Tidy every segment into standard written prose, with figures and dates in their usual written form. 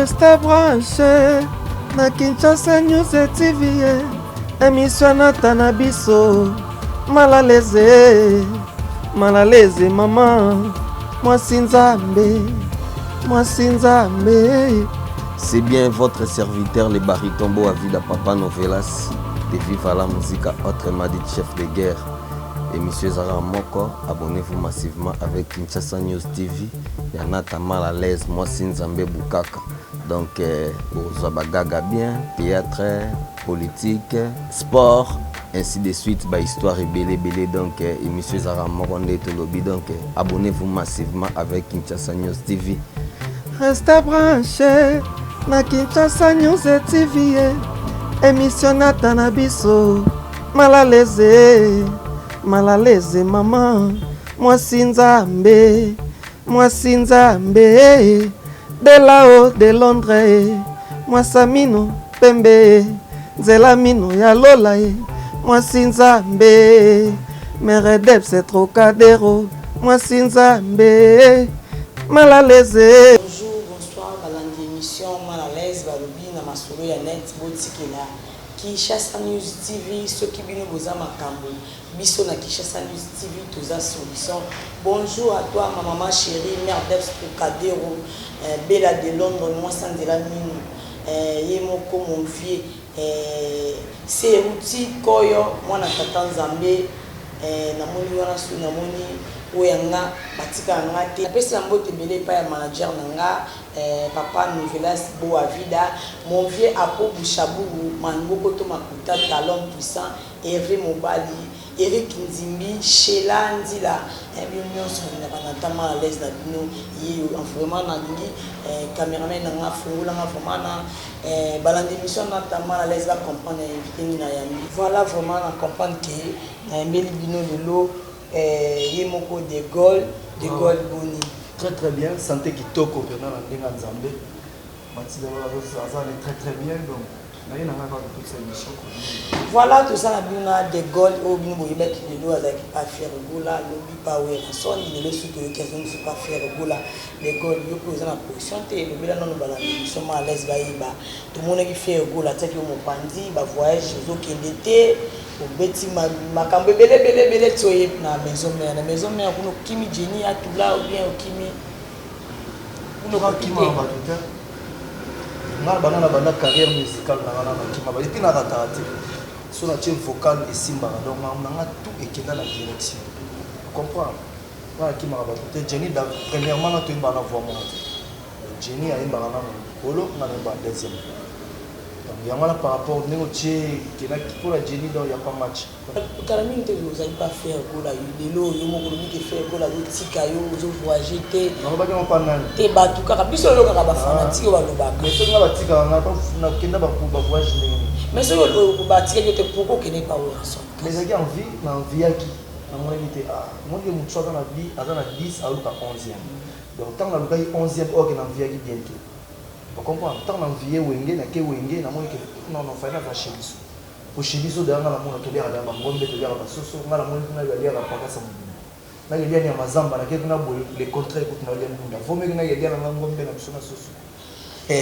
Restez branché na Kinshasa News TV. Émission na Tanabiso. Malaleze maman. Mwasi Nzambe. C'est bien votre serviteur, le baritombo Avida Papa Novelas, de Viva la musique, autrement dit chef de guerre. Et monsieur Zara Moko, abonnez-vous massivement avec Kinshasa News TV. Il y en a mal à l'aise, moi Nzambe Bukaka. Donc, vous bagaga bien, théâtre, politique, sport, ainsi de suite, bah, histoire et belé. Donc, et monsieur Zara Moko, donc, abonnez-vous massivement avec Kinshasa News TV. Restez branché na Kinshasa News TV. Émission na Tanabiso. Malaleze maman. Mwasi Nzambe. De là-haut de Londres. Mwasamino pembe. Nzela mino ya lola. Mwasi Nzambe. Meredep c'est Trocadéro. Mwasi Nzambe. Malaleze. Bonjour, bonsoir, balandi émission Malaleze, balobi na masolo ya net botikela. Kinshasa News TV, ceux qui bino boza makambo. Biso na Kinshasa News TV, toza solution. Bonjour à toi, ma maman chérie, mère d'Eps Trocadéro, Bella de Londres, moi Sandela Mino, Yemoko mon vieux, Seruti Koyo, moi na Tata Nzambe, namoni wana su namoni oyanga batika ngate napesa mbote belé pa ya manager nanga papa Novelas Bo Avida mon vieux Apo Bouchabou Manboko to makuta talent puissant Hervé Mobali Eric Nzimbi Sheila Ndila bion so na banatama à l'aise na bino yi vraiment na ngi cameraman nanga fungula nga vraiment na balandi mission na tama à l'aise va comprendre invité na yami voilà vraiment na comprendre que na mbeli bino lelo Yemoko de Gaulle Boni. Très bien, santé qui toque au Pénin en Denga Nzambe. Mathilde est très bien, donc là il y a toute cette émission. Voilà tout ça la bina de Gaulle au bino boyeba qui de doit avec pas faire gola lobi pas ouais son il est sous que question ne pas faire gola les Gaulle yo posé la position te le bila non bala émission à l'aise ba yiba tout le monde qui fait gola taki mo pandi ba voyage zo kendete au beti makambe belé tsoye na maison mère kuno kimi jeni atula ou bien kimi kuno kimi ba tout na bana carrière musicale na kima ba epina ratate sur la chaîne vocale et simba donc on a tout et qui dans la direction comprendre voilà kima ba tout Jenny premièrement na to bana voix moi Jenny a imba na polo na ba deuxième donc il y a mal par rapport au négocier qui là pour la Jenny donc il y a pas match carrément vous allez pas faire gola lelo yo mo ko ki faire gola yo tika yo zo voyager te non ba ko pa nani te ba tout ka biso lo ka ba fanatique ba lo ba mais to nga ba tika nga na kenda ba voyage ndenge mais ce que bâtir que pourquoi qu'il n'est pas au raison mais j'ai envie na envie qui na moi était moi que mon choix dans la vie à dans la 10 à l'autre 11e donc tant la luka 11e or que na envie qui bientôt vous comprenez tant na envie wenge na ke wenge na moi que non fallait pas chez biso au chez biso dans la moi que là ba ngombe to ya ba soso ngala moi na ya la paka sa na ya ni mazamba na ke na les contrats que na ya ndunda faut me na ya na ngombe na biso na soso.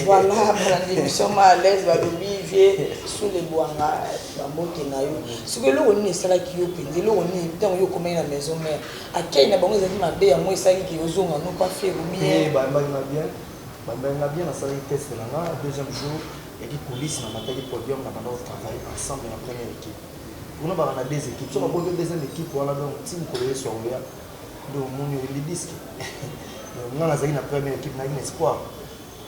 Voilà, l'émission à l'aise, balobi vie sous les boanga, bamote na yo. Ce que l'on est ça là qui yo pende, l'on est dans yo comme la maison mère. À quel na bango zali mabe ya moi ça qui yo zonga non pas faire bien. Ba bien na ça test là deuxième jour et qui police na mataki podium na banda travailler ensemble la première équipe. Pour nous ba na deux équipes, so ba bonne deuxième équipe voilà donc team ko le so ya. Donc mon yo le disque. Donc na zali na première équipe na une espoir.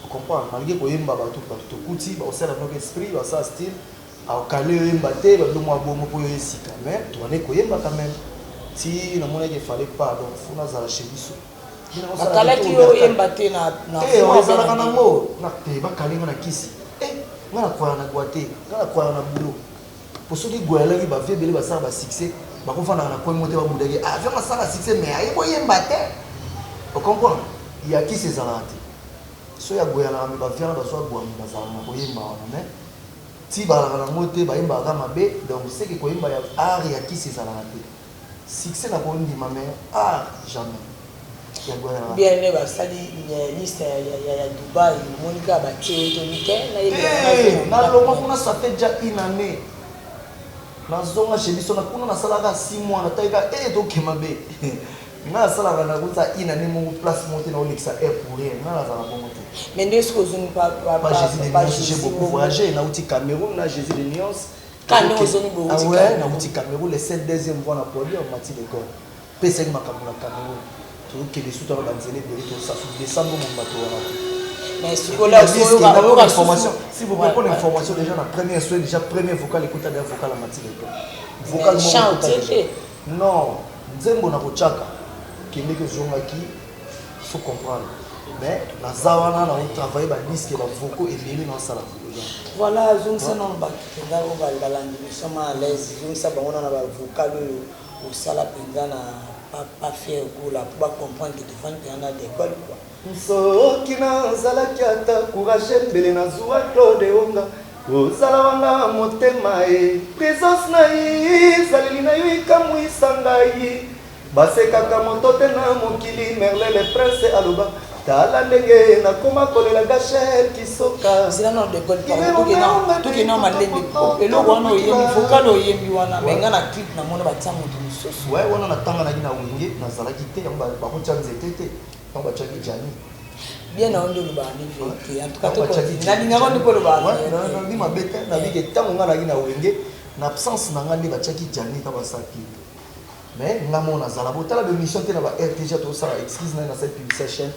Comprendre malgré que yemba ba tout kuti ba osala notre esprit ba ça style a calé yemba te ba do mo bomo ko yesika mais to ne ko yemba quand même si na mona que fallait pas donc faut na za chez biso ba kala ki yo yemba te na on za na mo na te ba kalinga na kisi ngala kwa na gwate ngala kwa na boulot pour ceux qui goyala ki ba fait belé ba ça ba succès ba ko fana na ko monter ba boudage ah vraiment ça la succès mais ay ko yemba te on comprend il y a qui ces arrêtés so ya goyala na ba fiana ba so goyala na za na ko yemba mais ti ba la na moté ba yemba ka mabe donc c'est que ko yemba ya art ya qui ces arrêtés succès na ko ndima mais art jamais bien ne basali liste ya Dubaï Monica batie autorité na longa kuna ça fait déjà une année nazonga chez biso na kuna na salaka 6 mois na taika donc mabe na salaka na kuta une année mon place monter na Olexa air pour rien na la zala bongo mais est-ce que vous ne pas j'ai beaucoup voyagé na outil Cameroun na Jésus de Nuance quand nous sommes au ouais na outil Cameroun les 7 deuxième fois na podium mati de corps pesa makambo na Cameroun tout que les sous dans banzele de tout ça décembre mon bateau mais si vous avez information si vous prenez l'information déjà la première soit déjà premier vocal écoute la vocal à mati de corps vocal non nzembo na kochaka kende que zongaki faut comprendre mais la zawana na travailler ba disque ba vocaux et bien dans ça. Voilà, donc ça non ba nga on va la sommes à l'aise donc ça on a ba vocal au sala penza na pas faire pour la pour comprendre que devant qu'il y en a des écoles quoi. Soki na zala kiata courage mbele na zuwa Claude Onga ozala wanga motema e présence na yi zaleli na yo ikamwisa ngai basekaka moto te na mokili Merle le prince aloba tala ndenge nakoma kolela Gachel Kisoka zela na de école tout que non malembe eloko wana oyembi vocal oyembi wana menga na clip na mona batia moto mosusu ouais wana na tanga na gina wenge na zalaki te yamba bakotya nzete te yamba chaki jani bien na ondo luba ni veke en tout cas to na dinga ko ndiko luba non ni mabete na bige tango ngana gina wenge na absence na ngandi bachaki jani ka basaki mais ngamona zala botala be mission te na ba RTG to ça excuse na cette publication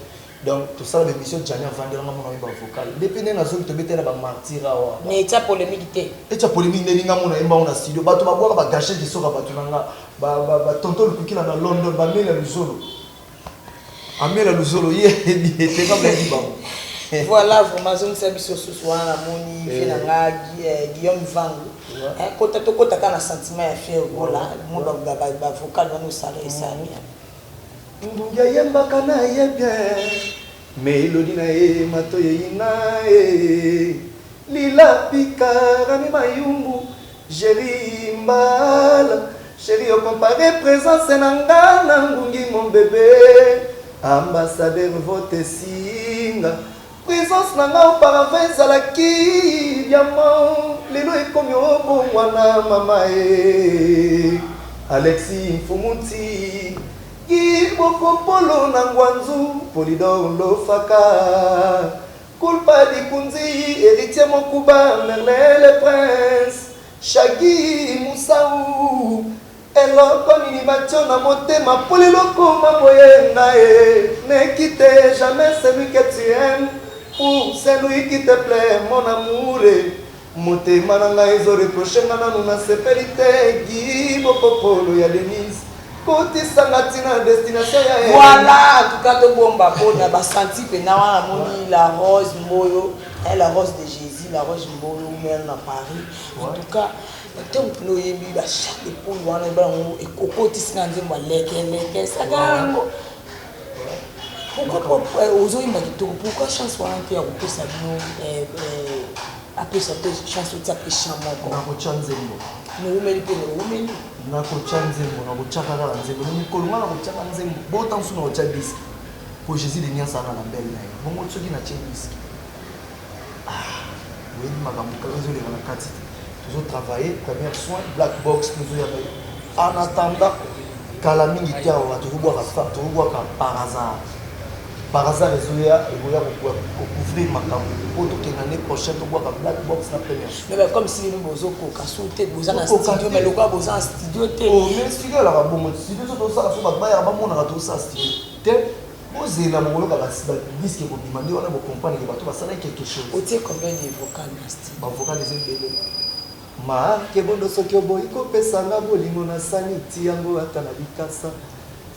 donc tout ça l'émission Jani a vendu ngamona ba vocal depuis na zone to betela ba martira wa mais ça polémique te et ça polémique ne ngamona imba ona studio bato ba boka ba gâcher Kisoka bato nanga ba tonto le kukila na London ba mela luzolo amela luzolo ye était comme les ba voilà vraiment zone service sur soir na moni finanga Guillaume Vangu kota to kota kana sentiment ya faire voilà mo ba vocal va nous saler ça bien ndungia yembaka na ye bien melodi na ye mato ye na ye lila pikara mi mayumbu Jerry Mbala chéri au comparé présence nanga na ngungi mon bébé ambassadeur vote singa présence nanga auparavant ezalaki diamant lelo ekomi obongwana mama e Alexis Mfumuti Iboko polo na ngwanzu Polidor lofaka Kulpa di kunzi Héritier Mokuba Merle le prince Shagi Moussaou Eloko nini batio na motema Poliloko maboye nae Ne quitte jamais celui que tu aimes Ou celui qui te plaît mon amour Motema nanga ezo reproche ngana nuna sepelite Iboko polo ya Denise voilà en tout cas to bomba pona ba senti pe na wana moni la rose mboyo la rose de Jésus la rose mboyo même na Paris en tout cas tant que no yembi ba chaque pour wana ba ngo ekoko tisina nzemba leke sagango pourquoi ozo imba kitoko pourquoi chance wana pe ya kopesa bino après ça chance de taper chambre na ko chanzembo no umeli pe no umeli na ko chanzembo na ko chakara nzembo ni kolunga na ko chakara nzembo bota nsuna ko chabis ko Jésus de nyasa na mbele na yo bongo tsoki na chabis oui makambo kazo le na kati toujours travailler premier soin black box nous y avait en attendant kala mingi tia wa to bwa ka par hasard ezoya eboya ko couvrir makambo poto ke l'année prochaine to bwa ka black box na première mais comme si nous bozo ko ka sauter boza na studio mais le quoi boza en studio te oh mais studio la bon studio to ça so ba ya ba mona ka to ça studio te ozela mo lo ka ba disque ko demander on a bo comprendre que ba to ba sala quelque chose o te combien de vocal na studio ba vocal les belle ma ke bondo soki oboyi ko pesa nga bolingo na saniti yango ata na bikasa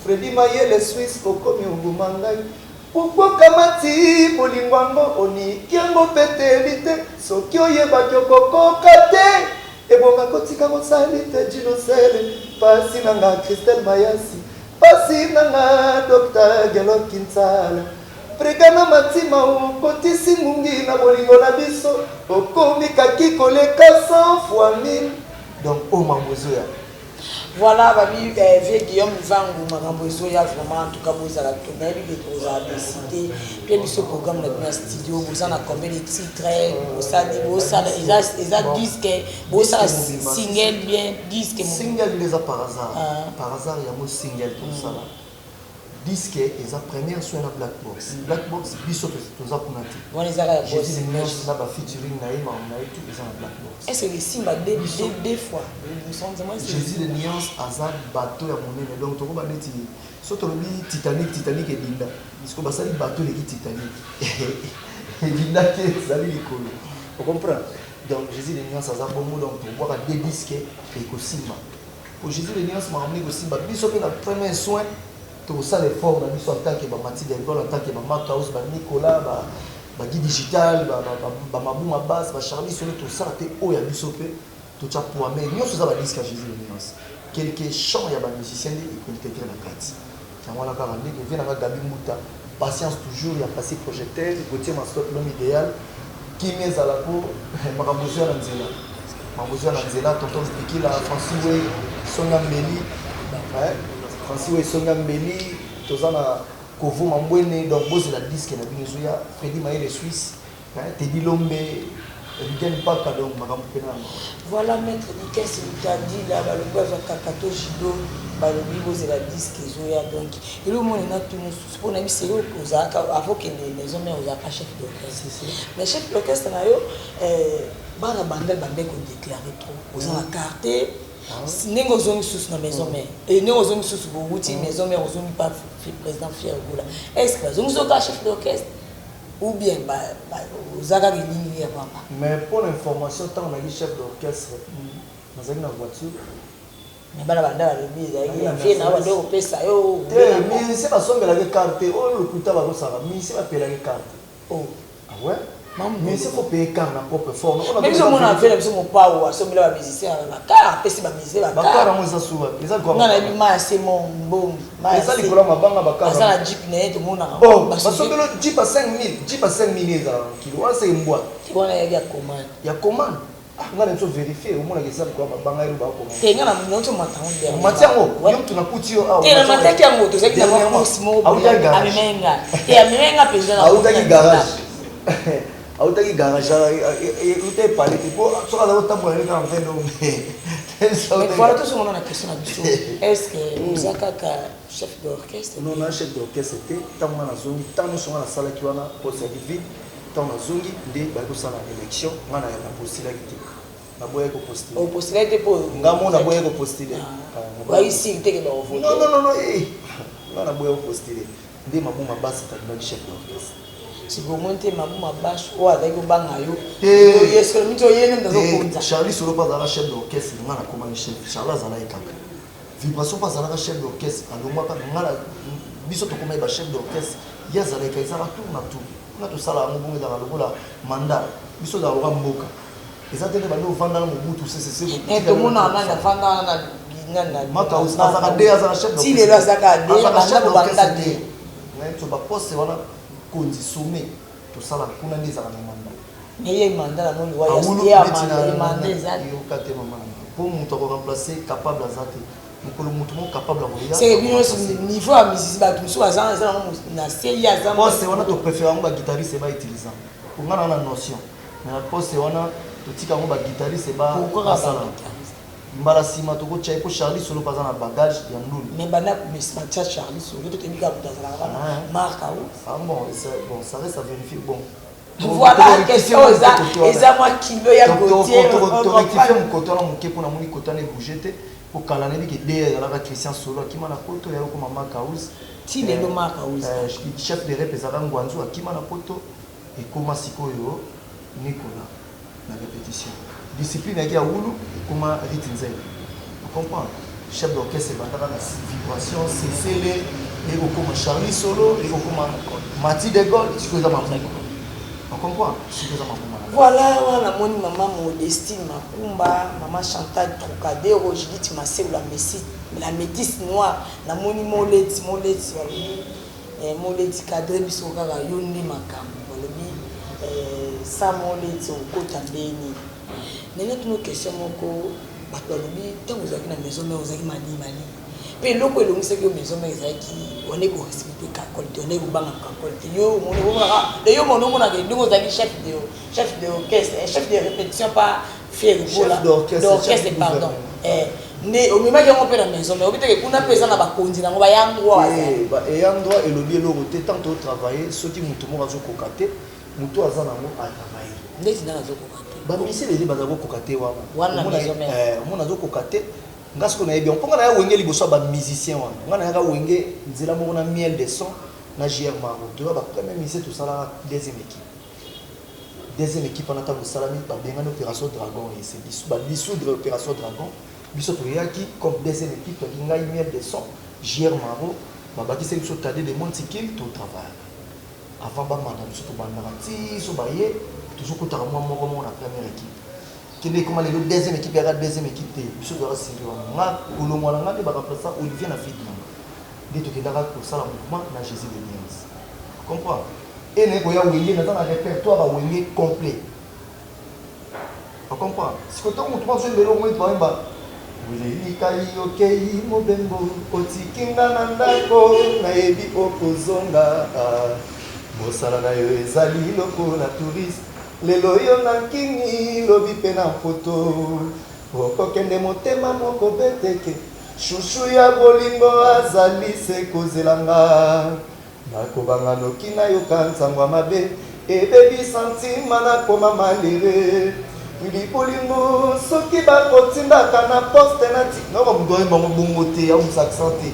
Freddy Mayele Swiss okomi onguma ngai pourquoi kamati bolingwango oni kiango pete vite soki oyebaki okokoka te ebonga kotika kosali te jinosele pasi nanga Christelle Mayasi pasi nanga Dr. Gelo Kinsala pregana matima okotisi ngungi na bolingo na biso okomi kaki koleka 100 fois 1000 donc o mambozoya Voilà, babi vieux Guillaume Vangu makambo ezoya vraiment en tout cas vous allez tourner bi vous avez décidé puis ce programme dans studio vous en a combien de titres ça dit ça ils disque vous ça single bien disque single les a par hasard il y a un single comme ça là disque et sa première soit la black box biso tous apunati bon les arabes j'ai dit les nuances là ba featuring naïma on a tout les en black box est-ce que simba deux fois nous sommes j'ai dit les nuances azar bateau ya monene donc to ba neti surtout le Titanic et Linda parce que ba sali bateau les Titanic et Linda qui sali likolo vous comprenez donc j'ai dit les nuances azar bon mot donc pour voir des disques et ko simba pour j'ai dit les nuances m'a amené ko simba biso pe na premier soin tout ça les formes dans l'histoire tant que Mathilde Ngol en tant que Marc House Nicolas Guy Digital Mabou Mabas Charlie sur tout ça était haut ya bisopé tout ça pour mais nous ça va disque à Jésus le nuance quelques chants ya ba musiciens ils peuvent intégrer la carte ça moi la garantie que vient avec Gabi Mouta patience toujours il y a passé projecteur Gauthier Mascot l'homme idéal qui met à la peau Makambozo na Nzela tonton Spikila Francis Way Songa Meli Francis Wesonga Mbeli, Tozana Kovo Mambwene, donc Bose la disque na Binuzuya, Freddy Maïle Suisse, Teddy Lombe, Rigen Paka donc Makambo Pena. Voilà maître Diken c'est le dit là le bois Kakato Jido, le Bose la disque Zoya donc et le monde na tout nous pour na c'est eux pour ça avant que les hommes aux pas chef d'orchestre. Mais chef d'orchestre na yo bana bandel ko déclarer trop aux la carte Nengo zone sous na maison mère et nengo zone sous bouti maison mère zone pas président fier gola est-ce que zone soka chef d'orchestre ou bien zaka ligne ya papa mais pour l'information tant on a dit chef d'orchestre dans une voiture mais bala banda le biza il na ba do pesa yo mais c'est pas songa la carte oh le kuta ba ko sara mais c'est pas payer la carte oh ah ouais mais c'est faut payer car na propre forme même si on a fait le mon power so bila ba musicien ba car pesi ba musicien ba car mo za suwa les algo na na bi ma c'est mon bon mais ça likola mabanga ba car ça la jeep ne to mona bon parce que le jeep à 5000 za kilo c'est mbwa tu vois ya commande ya commande on a besoin vérifier au moins que ça quoi mabanga ero ba commande tenga na mnoto matango ya matiango yo tunakuti yo ah tena mataki yango to zaki na mo simo amenga ya amenga pesa na au garage autaki garage ute parler pour soit là autant pour aller dans le mais voilà tout ce monde a question là-dessus est-ce que vous êtes chef d'orchestre non on a chef d'orchestre c'était tant on a zongi tant nous sommes à la salle qui wana pour servir vite tant on a zongi de ba ko sala élection on a la possibilité na boye ko postuler au possibilité pour ngamo na boye ko postuler ba ici te que ba voter non on a boye ko postuler de mabuma basi ta chef d'orchestre si vous montez ma bâche ou avec le bangayo est-ce que le mito yene ndazo konza Charlie solo pas dans la chef d'orchestre ngana comment chef Charles azala ekaka vibration pas dans la chef d'orchestre alongwa ka ngala biso to koma ba chef d'orchestre ya zala ekaka za tout na tout sala ngo dans la lokola mandat biso da wa mboka ezatene ba no vanda mo butu c'est et tout monde en a vanda na maka azaka de azala chef d'orchestre si les azaka de azaka banda de mais tu ba poste wana kondi sommet tout ça là kuna ndeza na manda mais il manda la moni wa ya manda ezali yo kate mama pour muto ko remplacer capable azate mukolo muto mo capable à c'est bien niveau à musicien ba tout ça na seli ya zamba poste wana to préférer ngo ba guitariste ba utiliser pour ngana na notion mais la poste wana to tika ngo ba guitariste ba asala mbala sima to ko chai ko Charlie solo pas na bagage ya ndulu mais bana mais ça Charlie solo to tebika kutazala bana marque ah bon ça reste à vérifier bon voilà question eza moi kilo ya Gauthier to rectifier mon coton na moké pour na moni coton e bougeté pour kala na biki derrière la Christian solo qui mana poto ya ko mama Kaus ti le mama Kaus chef de rep ezaka ngwanzu akima na poto et koma sikoyo Nicolas na répétition discipline yaki ya wulu koma ritinzel vous comprenez chef d'orchestre bandaka na vibration cecele et koma Charlie solo et koma Mathilde Ngol sikoyo za mambo on comprend sikoyo za mambo voilà wana moni mama Modestine Makumba mama Chantal Trocadéro Judith Massé la métisse noire na moni moleti walobi moleti cadre biso kaka yo ndi makambo walobi sa moleti okota mbeni nene tuno question moko bato balobi ntango ozalaki na maison mare ozalaki mali mpe eloko elongisaki yo maison mare ezalaki one korespecte kakole te one kobanga kakole te yo mona omonaka ndenge ozalaki chef de orchestre chef de répétition pas fier d'orchestre pardon nde omemaki yango mpe na maison mare obiteke kuna mpe eza na bakonzi nango bayangwa eyandwa elobi eloko te tant otravaille soki moto moko azokoka te moto aza nango atravaille ndeti ndanga azokoka te bamisele baza kokoka te wana maison mare omona azokoka te nga siko nayebi mpo nga na ya wenge liboso ya bamusicien wana nga na yaka wenge nzela moko na miel de son na JR Maro toya bapremier musicien tosalaka deuxième équipe wana ntango esalami babengani opération dragon ese badissoudre opération dragon biso toyaki comme deuxième équipe toyaki ngai miel de son JR Maro babakisi biso tade de montikil totravaille avant bamanda biso tobandaka ti so baye tozokutaka mwa moko na première équipe kende koma lelo deuxième équipe ya deuxième équipe te biso toyaka siri wana nga kolongwa na nga nde baremplaça Olivier na vide nanga nde tokendaka kosala mouvement na Jésus de Liens comprendre e naye koya wenge naza na répertoire bawenge complet ocomprendre sikoto motu mwa zoyembela omoi toyemba wilelikai okei mobembo otikinga na ndako nayebi okozonga mosala na yo ezali lokola touriste lelo yo na nkingi lobi mpe na foto okokende motema moko beteke shushu ya bolingo azali se kozelanga nakobanga noki nayoka nzangwa mabe ebebi santima nakoma malere libolingo soki bakotindaka na poste nati noko moto oyembango bongo te aumisa accent te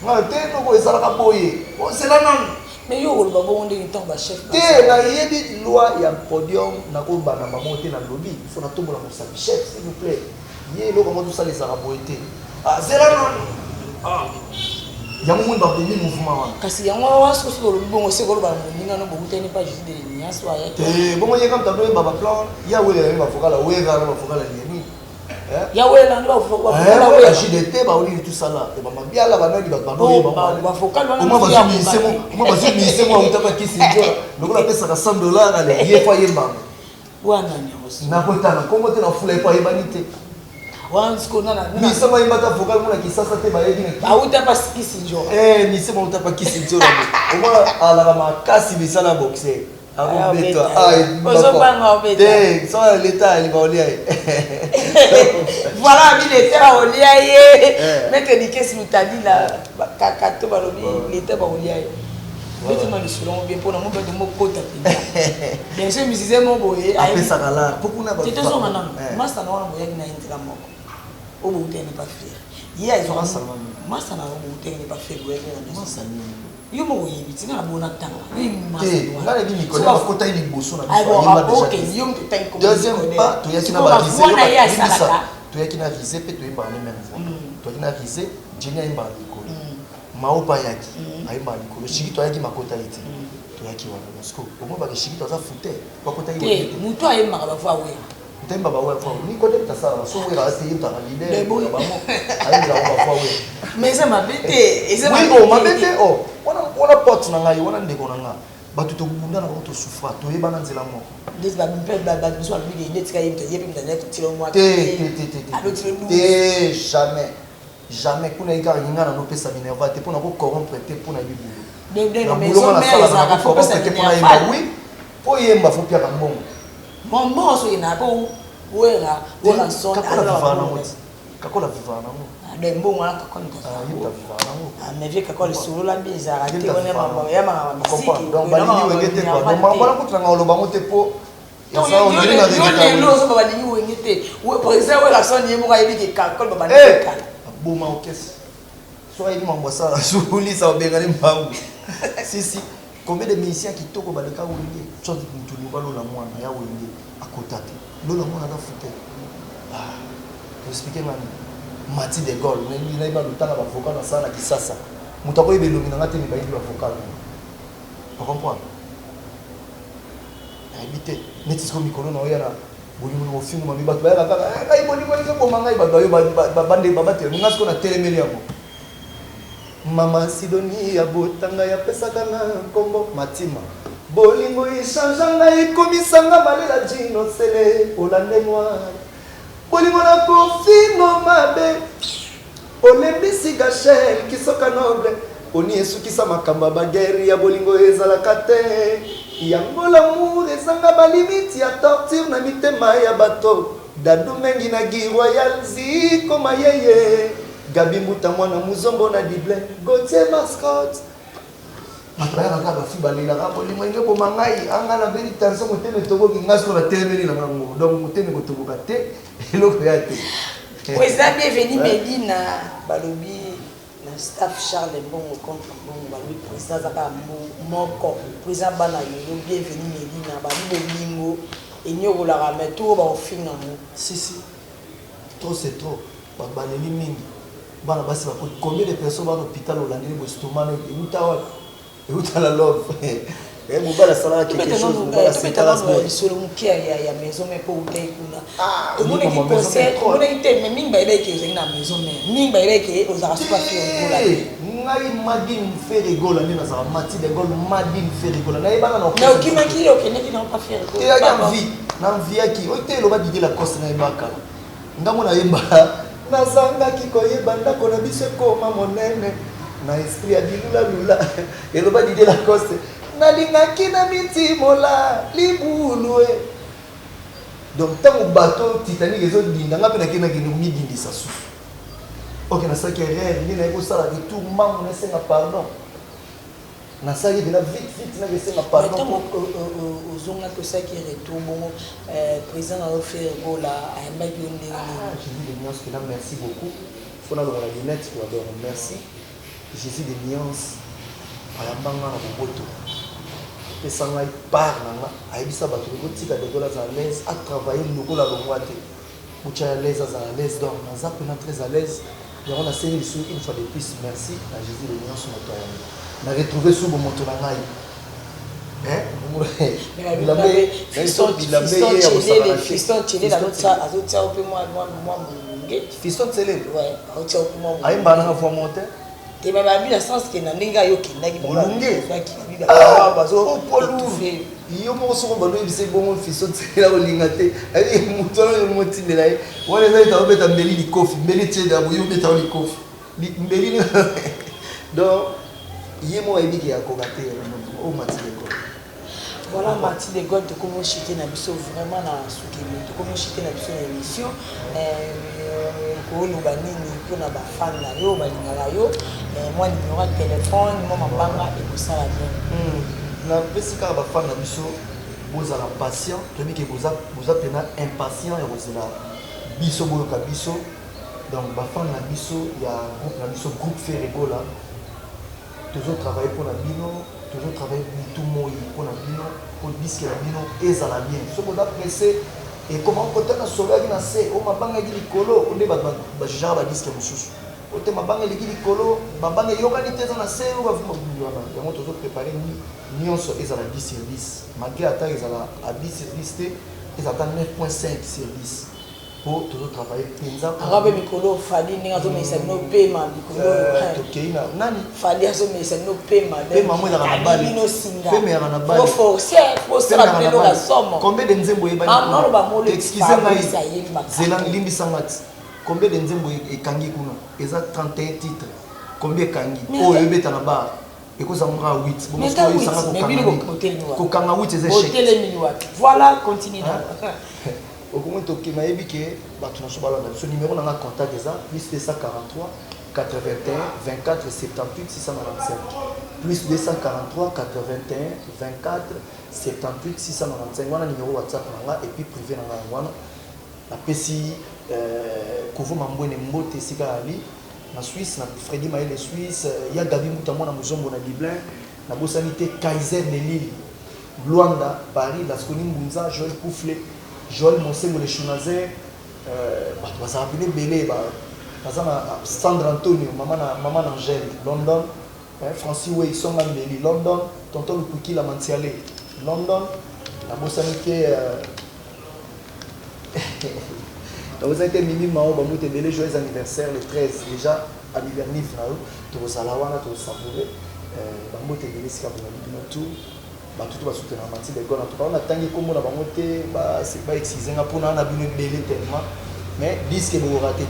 nga te noko ezalaka boye ozela nanu mais yo koloba bongo ndenge ntango bachef te nayebi loi ya podium nakobana bango te na lobi ifo natombola mosapi chef s'il vous plaît ye eloko yango tosala ezalaka boye te zela nanu yango moni bakomi mouvement wana kasi yango wasoki kolobi bongo se koloba moninga no bokutani pa Jésus de Liens so ayaki bongo ye kam tablo yeba baplan ya welela bafokala wera bafokala yeni ya wela ndo bafokala wela JDT baolili tosala bamabiala banani bafokala wana bazi misemo autaka kisi njola lokola apesaka $100 ale ye fa yembanga wana nyoso nakotana kongo te na fula epa yebani te wansko nana misemo ayembata vocal mona kisasa te bayebi auta pas kisi njola misemo auta pa kisi njola omona alaka makasi misala boxer akobetwa ozobanga obeta te so leta libaolia voilà bi leta olia ye meke dikesi mutadila kakato balobi leta baolia ye beto na lisolongo bien mpona mobeto mokota pena bien sûr musicien mo boye apesaka la pokuna ba tezonga nano master na wana boyaki na intela moko obo utene pas faire ye aizonga master na obo utene pas faire boyaki na master yo mo yebi tina na bona tanga ni master nga na bini kola kota ili boso na biso ok yo mto tank deuxième pas to yaki na ba visé to yaki na visé pe to yeba ni même fois to yaki na visé jenia imba likolo maopa yaki ayimba likolo shiki to yaki makota ite to yaki wana mosco omo ba shiki to za fute bakota yiki muto ayimba ba fois we temba ba wa fois ni kote tasala so we ra se yita na leader ba mo ayimba ba fois we mais ça m'a bêté et ça m'a bêté oh wana porte na ngai wana ndeko na nga bato tokubunda na bato souffra toyebana nzela moko des ba mpe ba biso albi ke netika yebita yebi mtanya tilo mwa te jamais kuna ikari nga na no pesa minerva te pona ko corrompre te pona bibu de maison mère ça faut pas te pona yemba oui po yemba faut pia kambongo bon so ina ko wera son kakola viva na mo de mbongo wana kakola viva na mo mais vie kakola solo la bizarre te on mama ya mama misiki donc balingi wengete quoi donc mama ko tanga oloba mo te po yo so baba lingi wengete we par exemple la son yemo ka yebi ke kakola baba kala boma okesi so ayi mambo sala suli sa obengani mbangu si combien de musiciens qui toko baleka wenge so mutu ni balo la mwana ya wenge akotate lola mwana na fute expliquer ngani Mati de Gaulle ngi na iba lutanga ba vocal na sana kisasa mutako ibe lomi na ngate ni baidi ba vocal on comprend habité netisko mikolo na oyana bolimu no fimu mami bato ba kaka ai bolimu ni ko manga iba bayo ba bande ba bate ngasko na telemeli yako mama Sidonie ya botanga ya pesaka na kombo matima bolingo ishanganga ikomisanga malela jino sele olande moi bolingo na kofingo mabe olembisi gachel kisoka noble oni esukisa makambo ya bageri ya bolingo ezalaka te yango lamour ezanga balimiti ya torture na mitema ya bato dadu mengi na giroyal ziko mayeye gabi mbuta mwana muzombo na dible gotier mascot mataya na ba fi balela ka bolingo nge bo mangai anga na beli tanso motene tokoki ngaso na telemeli na ngango donc motene ko tokoka te eloko ya te président bienvenue Medina balobi na staff Charles Mbongo contre Mbongo balobi président zaka moko président bana yo bienvenue Medina balobi bolingo enyoko la ramen tout ba ofinga mo si trop c'est trop ba baleli mingi bana basi ba combien de personnes dans l'hôpital au landeli bo stomano et la love et mon bala sala quelque chose mon bala c'est la sur mon cœur ya maison mais pour utay kuna tout monde qui conseille tout monde qui mais mingi ba ke na maison mais mingi ba ke ozara super fier ngai madine fait rigola ni na za mati de gol madine fait rigola na ibana na mais okimaki okene ki na pas faire rigola et ya na vie qui ote lo ba didi la coste na ibaka ngamo na yemba nazanga ki koyeba ndako na biso koma monene na esprit ya dilula eloba didi la coste nalingaki na mitimola libulwe donc tango bateau Titanic ezodinda nga mpe nakendaki midindisa susu ok nasalaki erreur nde naye kosala retour mango nasenga pardon nasalaki mpena vite nakesenga pardon ozonga tosalaki retour bongo président naofere gola ayambaki yo ndenge jésus de nuance pena merci beaucoup fo nalongola lunette po ador merci jésus de nuance ayambanga na boboto pesa ngai part nanga ayebisa bato kotika degola za à l'aise à travailler lokola longwa te mucha à l'aise aza à l'aise donc naza pena très à l'aise yango nasengi lisusu une fois de plus merci na jésus de nuance moto yango na retrouver subo moto na ngai fiston tselele ayemba nanga fois monte et même à la sens que na ndinga yo kindaki yo moko soko bando ebise bongo fiso tselela kolinga te moto wana yo motindela ye wana eza etao beta mbeli likofi mbeli tieda boyo betao likofi mbeli donc ye mo ayebiki yakoka te o matile ko voilà Mathilde God de comment chiter na biso vraiment na sukemi to comment chiter na biso na émission ko lo banini ko na ba fan na yo balingaka yo moi numéro de téléphone moi mabanga et ko sala bien na pesi ka ba fan na biso bozala patient to bi ke boza pena impatient ya kozela biso boyo ka biso donc ba fan na biso ya groupe na biso groupe Ferregola toujours travailler pour la bino toujours travailler tout moi pour la bino pour disque la bino ezala bien so boza pressé et comment côté na solo na se o mabanga di likolo onde ba genre ba disque mususu o te mabanga di likolo mabanga yokani te na se o ba vuma bwana yango toujours préparer nyonso ezala 10 sur 10 malgré ata ezala à 10 sur 10 te ezala 9.5 sur 10 pour toujours travailler penza arabe mikolo fali ninga zo mesa no pema mikolo tokei na nani fali azo mesa no pema pema mo na bali no singa pema na bali faut forcer faut se rappeler la somme combien de nzembo yeba non ba mo le excusez moi zelang limbi sangati combien de nzembo ekangi kuna eza 31 titres combien kangi o yebeta na bar ekoza mra 8 bon parce que sanga kokanga 8 eza chèque voilà continue au moment où il m'a dit que ce numéro n'a pas contact déjà plus 243 81 24 78 695 plus 243 81 24 78 695 voilà numéro WhatsApp et puis privé dans la PC Kovo Mambouene Mbote Sika Ali na Suisse na Freddy Maël Suisse il y a Gabi Moutamon na Muzombo na Dublin na Bossanité Kaiser de Lille Luanda Paris la Skoni Mbunza Joël Pouflet Joël Monsengo le Chunazer, ça a appelé Belé, Sandra Antonio, maman Angèle, London, Francis Way, Songan Belly, London, Tonton Lupuki, la Mantiale, London, la Bossanité, la Bossanité Mimi Mao, Bamoute Belé, joyeux anniversaire, le 13, déjà, anniversaire, tu vas Salawana, tu vas savourer, Bamoute Belé, c'est comme on tout. Tout va soutenir Mathilde Gola. En tout cas, on a tant que comme on a monté, c'est pas excusé. On a pour nous bébé tellement. mais disque vous raté.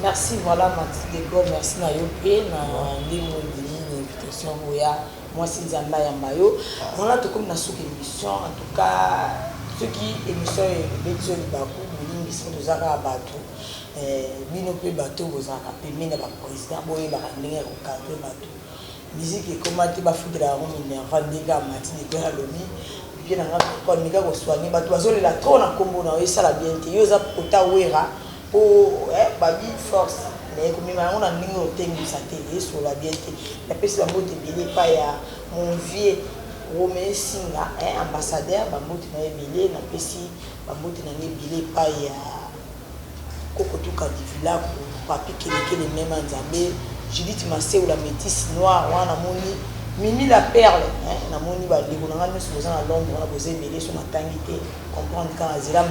Merci, voilà Mathilde Go, merci na yo pe na ndimo ndimi invitation oya moi si nzamba ya mayo. Voilà tout comme na sous émission en tout cas ceux qui émission bétio baku bolingi sont aux ara bateau bino pe bateau aux ara pe mina ba président boye ba ndenge ko cadre bateau musique et comment te ba foutre la room ne vandega Mathilde Go ya lobi bien nga ko nika ko soigner bateau bazole la trop na kombo na ça la bien te yo za kota wera pour babi force mais comme on a ningo tengu sa télé sur la bien la pesi bango te belé pa ya mon vieux Romain Singa ambassadeur bango te na belé na pesi bango te na belé pa ya kokotuka divila ko papi kelekele même nzambe Judith Massé ou la métisse noire wana moni Mimi la perle na moni ba ligo na ngani so na Londres na boze belé sur matangité comprendre quand azira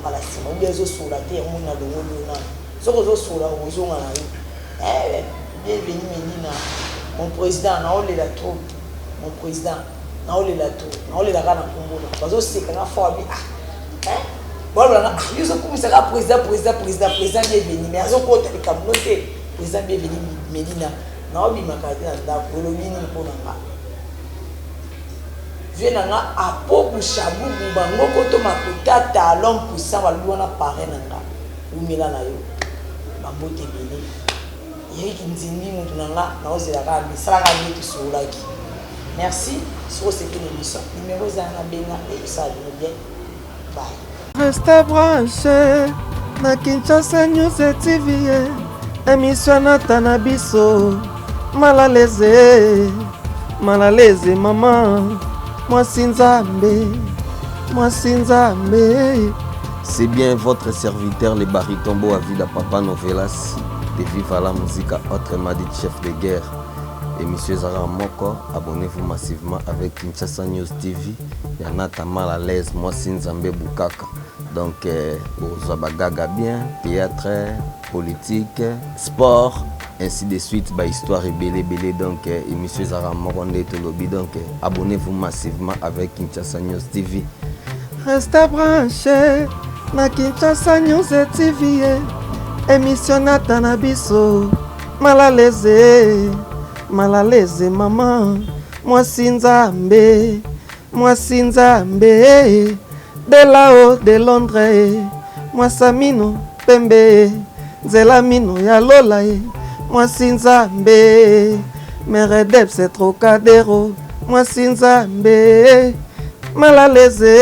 à la cime, ou bien sur la terre, on a le monde. Ce que sur la maison, bienvenue, Mélina. Mon président, on est la troupe. Mon président, on est la troupe. On est la gana Congo. Parce que c'est qu'on a formé. Voilà, je suis comme ça, président, bienvenue. Mais à ce côté, les communautés, président, bienvenue, Mélina. Non, il m'a dit, on a pour venanga apoku shabu bango koto makuta talon puissant balwana paré nanga umela na yo babote bele yeki nzindi mutu nanga na ozela ka misala ka mitu solaki merci sur cette émission numéro za na benga et ça nous bien bye. Restez branché na Kinshasa News TV émission na Tanabiso malaleze maman. Moi Sinzambe. C'est bien votre serviteur, les baritombo à Vida Papa Novelas, de Viva la musique, autrement dit chef de guerre. Et monsieur Zara Moko, abonnez-vous massivement avec Kinshasa News TV. Il y en a ta mal à l'aise, moi Sinzambe Bukaka. Donc, vous bagaga bien, théâtre, politique, sport, ainsi de suite, bah, histoire et belé. Donc, monsieur Zara Moko, donc, abonnez-vous massivement avec Kinshasa News TV. Restez branché na Kinshasa News TV émission na Tanabiso malaleze maman moi Sinzambe de là-haut de Londres moi Samino Pembe Nzela mino ya Lola moi Sinzambe Meredep c'est Trocadéro moi Sinzambe malaleze